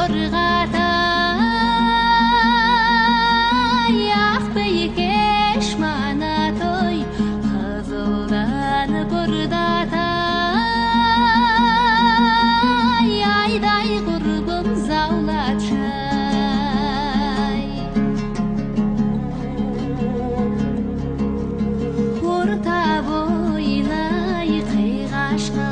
жорғатай ақ бейкеш манатой қызылдан бұрдатай айдай құрбым заулатшай орта бойлай қиғашқа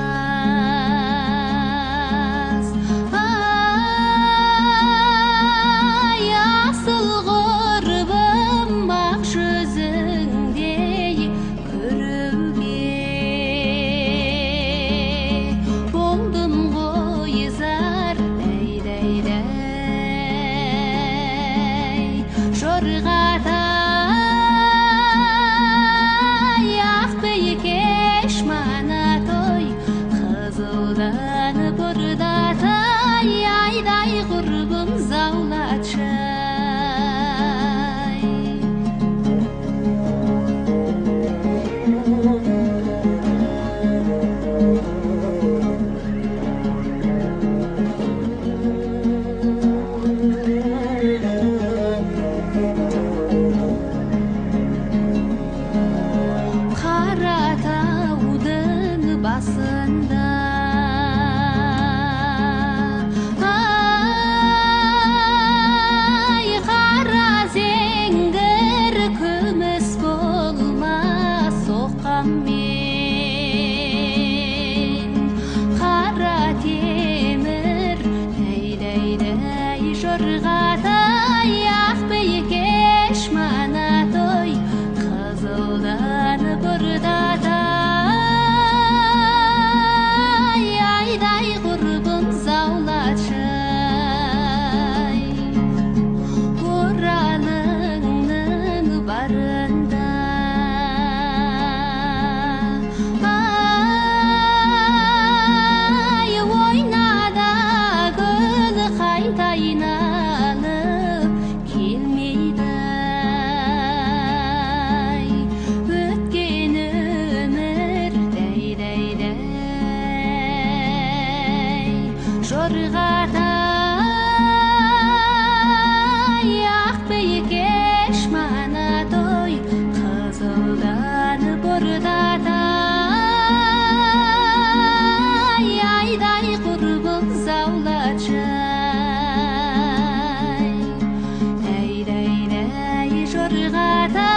жорғатай ақ бейкеш манатой қызылдан бұрдатай айдай құрбым заулатшай Қаратаудың басында ай қара зеңгір күміс болмас соққанмен қара темір дәй жорғатай ақ бейкеш манатой қызылдан бұрдатай айдай құрбым заулатшай ораныңның барында ай ойнада гүл қайта айналып келмейді жорғатай ақ бейкеш манатой қызылдан бұрдатай айдай құрбым заулатшай жорғатай